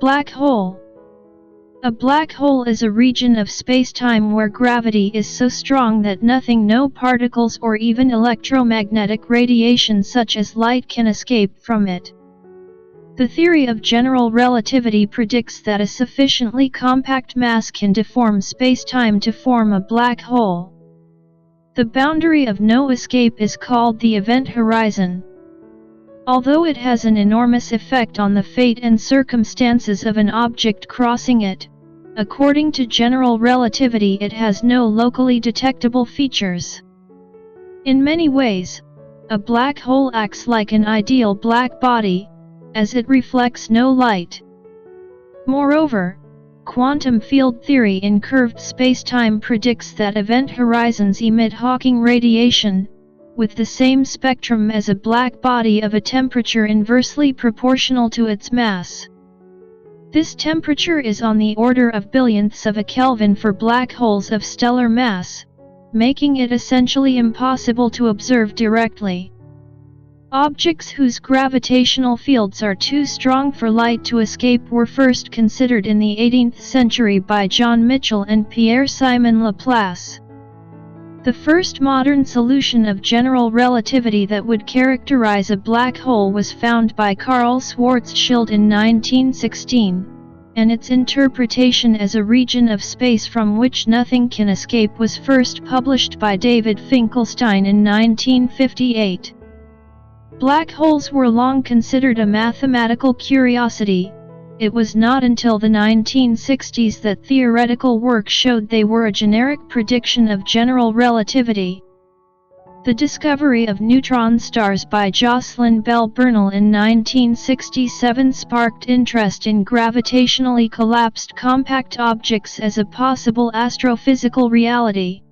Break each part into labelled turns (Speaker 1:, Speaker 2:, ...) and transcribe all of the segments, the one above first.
Speaker 1: Black hole. A black hole is a region of spacetime where gravity is so strong that nothing, no particles or even electromagnetic radiation such as light can escape from it. The theory of general relativity predicts that a sufficiently compact mass can deform spacetime to form a black hole. The boundary of no escape is called the event horizon. Although it has an enormous effect on the fate and circumstances of an object crossing it, according to general relativity it has no locally detectable features. In many ways, a black hole acts like an ideal black body, as it reflects no light. Moreover, quantum field theory in curved spacetime predicts that event horizons emit Hawking radiation, with the same spectrum as a black body of a temperature inversely proportional to its mass. This temperature is on the order of billionths of a Kelvin for black holes of stellar mass, making it essentially impossible to observe directly. Objects whose gravitational fields are too strong for light to escape were first considered in the 18th century by John Michell and Pierre-Simon Laplace. The first modern solution of general relativity that would characterize a black hole was found by Karl Schwarzschild in 1916, and its interpretation as a region of space from which nothing can escape was first published by David Finkelstein in 1958. Black holes were long considered a mathematical curiosity. It was not until the 1960s that theoretical work showed they were a generic prediction of general relativity. The discovery of neutron stars by Jocelyn Bell Burnell in 1967 sparked interest in gravitationally collapsed compact objects as a possible astrophysical reality.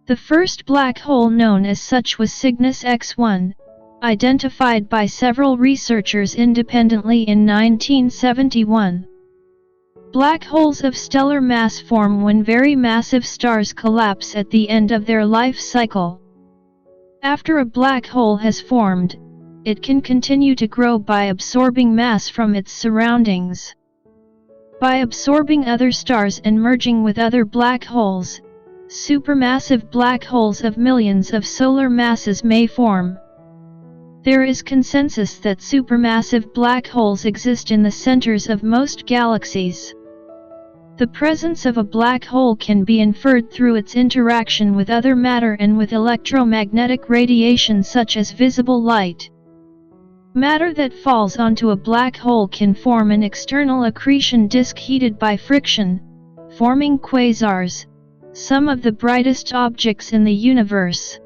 Speaker 1: The first black hole known as such was Cygnus X1, identified by several researchers independently in 1971. Black holes of stellar mass form when very massive stars collapse at the end of their life cycle. After a black hole has formed, it can continue to grow by absorbing mass from its surroundings. By absorbing other stars and merging with other black holes, supermassive black holes of millions of solar masses may form. There is consensus that supermassive black holes exist in the centers of most galaxies. The presence of a black hole can be inferred through its interaction with other matter and with electromagnetic radiation such as visible light. Matter that falls onto a black hole can form an external accretion disk heated by friction, forming quasars, some of the brightest objects in the universe.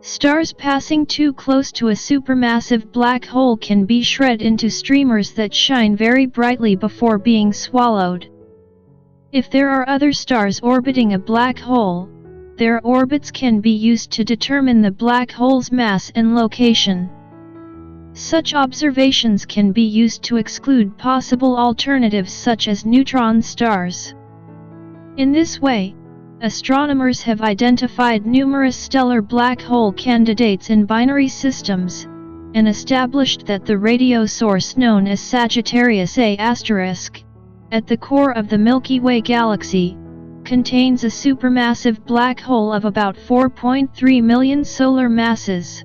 Speaker 1: Stars passing too close to a supermassive black hole can be shred into streamers that shine very brightly before being swallowed. If there are other stars orbiting a black hole, their orbits can be used to determine the black hole's mass and location. Such observations can be used to exclude possible alternatives such as neutron stars. In this way, astronomers have identified numerous stellar black hole candidates in binary systems, and established that the radio source known as Sagittarius A*, at the core of the Milky Way galaxy, contains a supermassive black hole of about 4.3 million solar masses.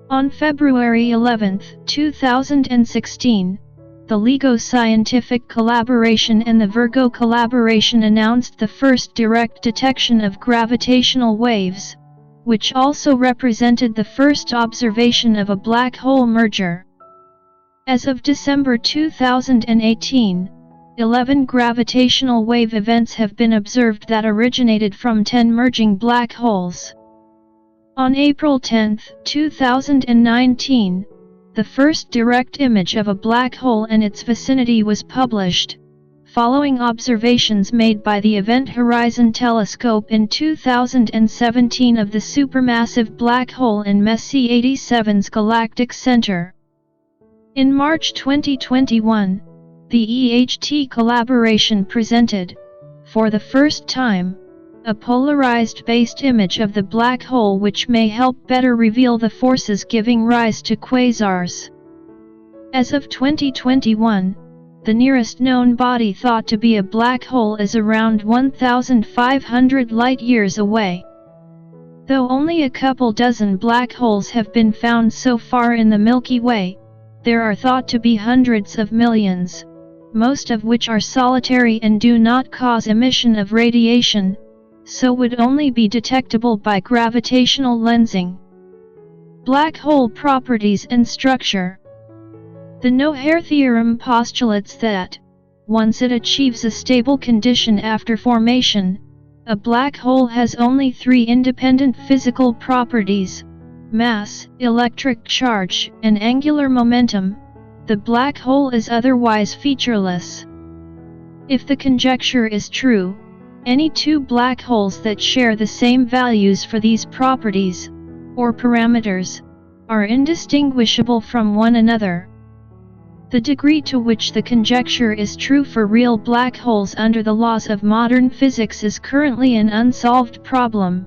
Speaker 1: On February 11, 2016, the LIGO Scientific Collaboration and the Virgo Collaboration announced the first direct detection of gravitational waves, which also represented the first observation of a black hole merger. As of December 2018, 11 gravitational wave events have been observed that originated from 10 merging black holes. On April 10, 2019, the first direct image of a black hole and its vicinity was published, following observations made by the Event Horizon Telescope in 2017 of the supermassive black hole in Messier 87's galactic center. In March 2021, the EHT collaboration presented, for the first time, a polarized-based image of the black hole which may help better reveal the forces giving rise to quasars. As of 2021, the nearest known body thought to be a black hole is around 1,500 light-years away. Though only a couple dozen black holes have been found so far in the Milky Way, there are thought to be hundreds of millions, most of which are solitary and do not cause emission of radiation, so would only be detectable by gravitational lensing. Black hole properties and structure. The no-hair theorem postulates that, once it achieves a stable condition after formation, a black hole has only three independent physical properties: mass, electric charge, and angular momentum. The black hole is otherwise featureless. If the conjecture is true, any two black holes that share the same values for these properties, or parameters, are indistinguishable from one another. The degree to which the conjecture is true for real black holes under the laws of modern physics is currently an unsolved problem.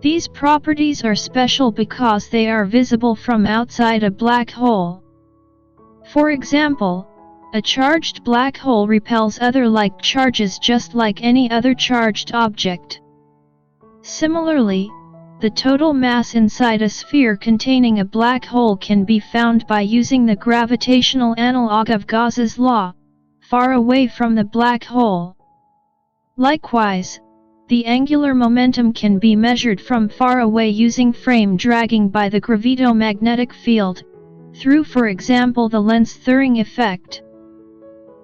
Speaker 1: These properties are special because they are visible from outside a black hole. For example, a charged black hole repels other like charges just like any other charged object. Similarly, the total mass inside a sphere containing a black hole can be found by using the gravitational analog of Gauss's law, far away from the black hole. Likewise, the angular momentum can be measured from far away using frame dragging by the gravitomagnetic field, through for example the Lenz-Thirring effect.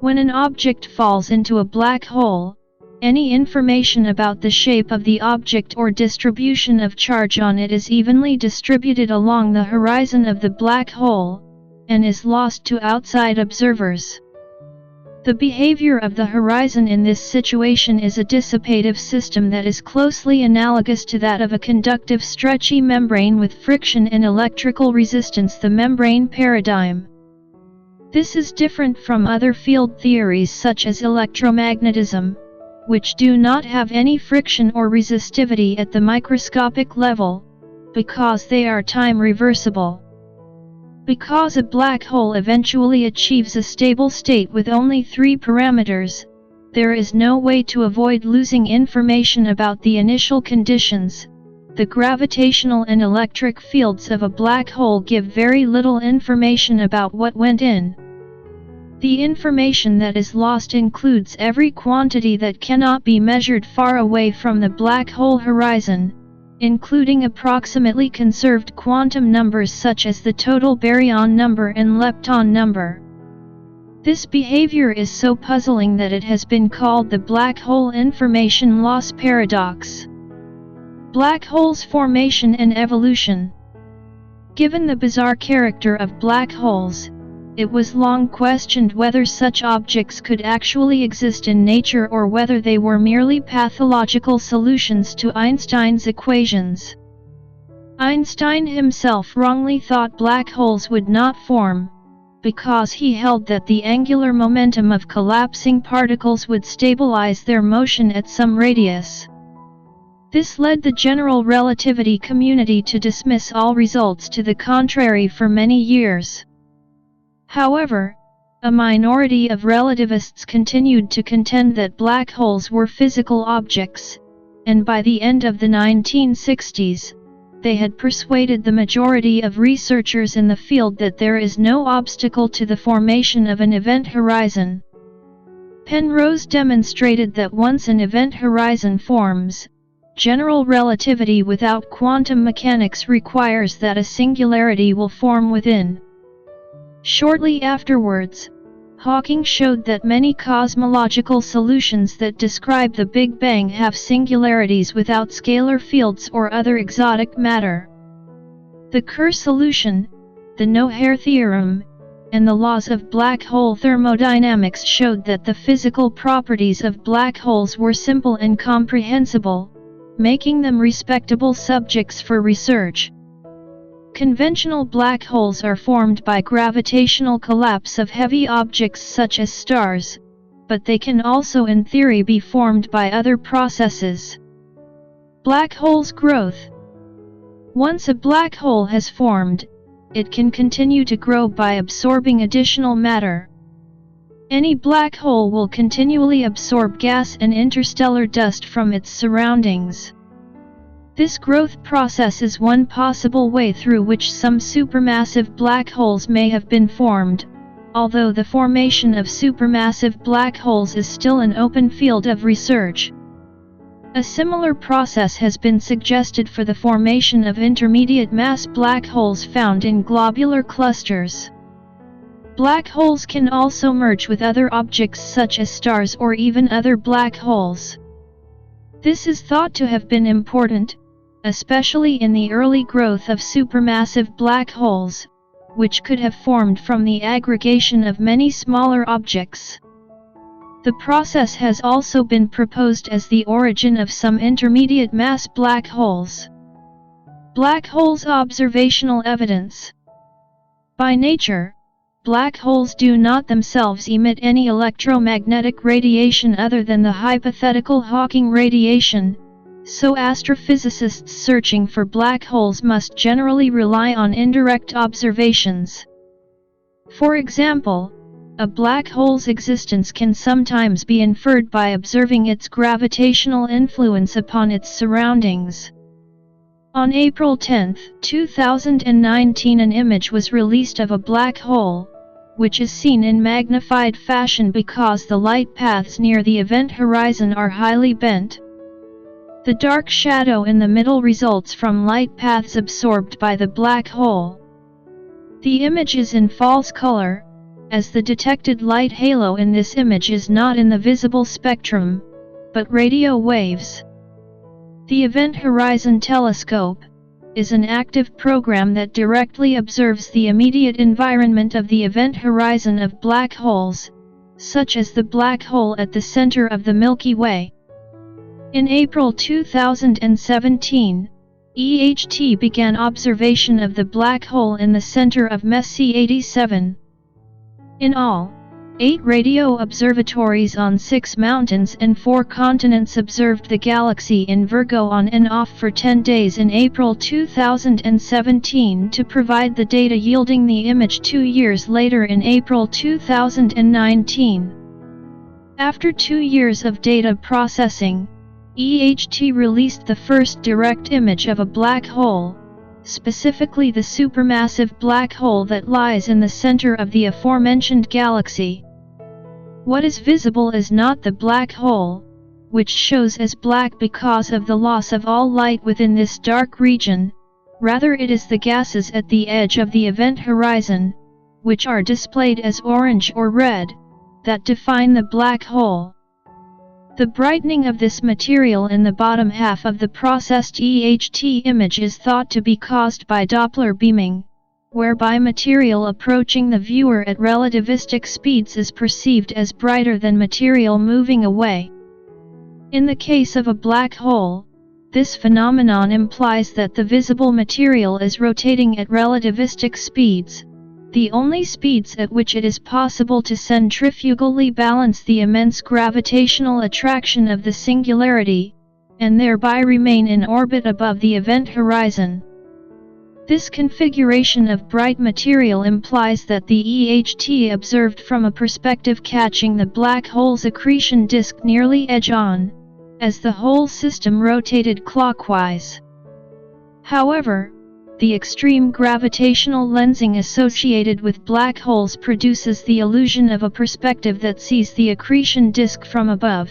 Speaker 1: When an object falls into a black hole, any information about the shape of the object or distribution of charge on it is evenly distributed along the horizon of the black hole, and is lost to outside observers. The behavior of the horizon in this situation is a dissipative system that is closely analogous to that of a conductive stretchy membrane with friction and electrical resistance, the membrane paradigm. This is different from other field theories such as electromagnetism, which do not have any friction or resistivity at the microscopic level, because they are time reversible. Because a black hole eventually achieves a stable state with only three parameters, there is no way to avoid losing information about the initial conditions. The gravitational and electric fields of a black hole give very little information about what went in. The information that is lost includes every quantity that cannot be measured far away from the black hole horizon, including approximately conserved quantum numbers such as the total baryon number and lepton number. This behavior is so puzzling that it has been called the black hole information loss paradox. Black holes' formation and evolution. Given the bizarre character of black holes, it was long questioned whether such objects could actually exist in nature or whether they were merely pathological solutions to Einstein's equations. Einstein himself wrongly thought black holes would not form, because he held that the angular momentum of collapsing particles would stabilize their motion at some radius. This led the general relativity community to dismiss all results to the contrary for many years. However, a minority of relativists continued to contend that black holes were physical objects, and by the end of the 1960s, they had persuaded the majority of researchers in the field that there is no obstacle to the formation of an event horizon. Penrose demonstrated that once an event horizon forms, general relativity without quantum mechanics requires that a singularity will form within. Shortly afterwards, Hawking showed that many cosmological solutions that describe the Big Bang have singularities without scalar fields or other exotic matter. The Kerr solution, the no-hair theorem, and the laws of black hole thermodynamics showed that the physical properties of black holes were simple and comprehensible, making them respectable subjects for research. Conventional black holes are formed by gravitational collapse of heavy objects such as stars, but they can also in theory be formed by other processes. Black holes' growth. Once a black hole has formed, it can continue to grow by absorbing additional matter. Any black hole will continually absorb gas and interstellar dust from its surroundings. This growth process is one possible way through which some supermassive black holes may have been formed, although the formation of supermassive black holes is still an open field of research. A similar process has been suggested for the formation of intermediate mass black holes found in globular clusters. Black holes can also merge with other objects such as stars or even other black holes. This is thought to have been important, especially in the early growth of supermassive black holes, which could have formed from the aggregation of many smaller objects. The process has also been proposed as the origin of some intermediate mass black holes. Black holes observational evidence. By nature, black holes do not themselves emit any electromagnetic radiation other than the hypothetical Hawking radiation, so astrophysicists searching for black holes must generally rely on indirect observations. For example, a black hole's existence can sometimes be inferred by observing its gravitational influence upon its surroundings. On April 10, 2019, an image was released of a black hole, which is seen in magnified fashion because the light paths near the event horizon are highly bent. The dark shadow in the middle results from light paths absorbed by the black hole. The image is in false color, as the detected light halo in this image is not in the visible spectrum, but radio waves. The Event Horizon Telescope is an active program that directly observes the immediate environment of the event horizon of black holes, such as the black hole at the center of the Milky Way. In April 2017, EHT began observation of the black hole in the center of Messier 87. In all, 8 radio observatories on 6 mountains and 4 continents observed the galaxy in Virgo on and off for 10 days in April 2017 to provide the data yielding the image 2 years later in April 2019. After 2 years of data processing, EHT released the first direct image of a black hole, specifically the supermassive black hole that lies in the center of the aforementioned galaxy. What is visible is not the black hole, which shows as black because of the loss of all light within this dark region, rather it is the gases at the edge of the event horizon, which are displayed as orange or red, that define the black hole. The brightening of this material in the bottom half of the processed EHT image is thought to be caused by Doppler beaming, whereby material approaching the viewer at relativistic speeds is perceived as brighter than material moving away. In the case of a black hole, this phenomenon implies that the visible material is rotating at relativistic speeds, the only speeds at which it is possible to centrifugally balance the immense gravitational attraction of the singularity, and thereby remain in orbit above the event horizon. This configuration of bright material implies that the EHT observed from a perspective catching the black hole's accretion disk nearly edge-on, as the whole system rotated clockwise. However, the extreme gravitational lensing associated with black holes produces the illusion of a perspective that sees the accretion disk from above.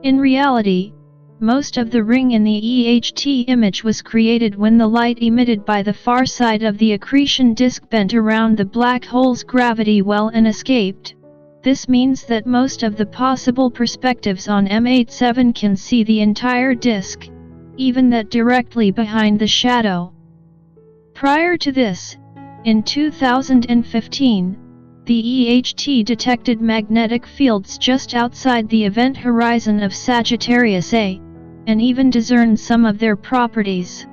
Speaker 1: In reality, most of the ring in the EHT image was created when the light emitted by the far side of the accretion disk bent around the black hole's gravity well and escaped. This means that most of the possible perspectives on M87 can see the entire disk, even that directly behind the shadow. Prior to this, in 2015, the EHT detected magnetic fields just outside the event horizon of Sagittarius A, and even discerned some of their properties.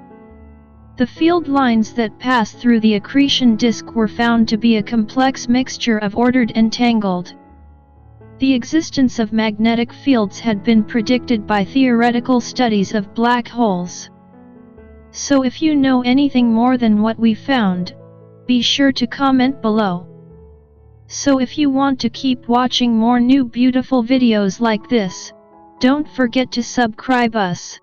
Speaker 1: The field lines that pass through the accretion disk were found to be a complex mixture of ordered and tangled. The existence of magnetic fields had been predicted by theoretical studies of black holes. So if you know anything more than what we found, be sure to comment below. So if you want to keep watching more new beautiful videos like this, don't forget to subscribe us.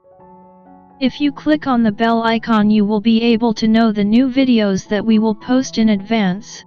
Speaker 1: If you click on the bell icon, you will be able to know the new videos that we will post in advance.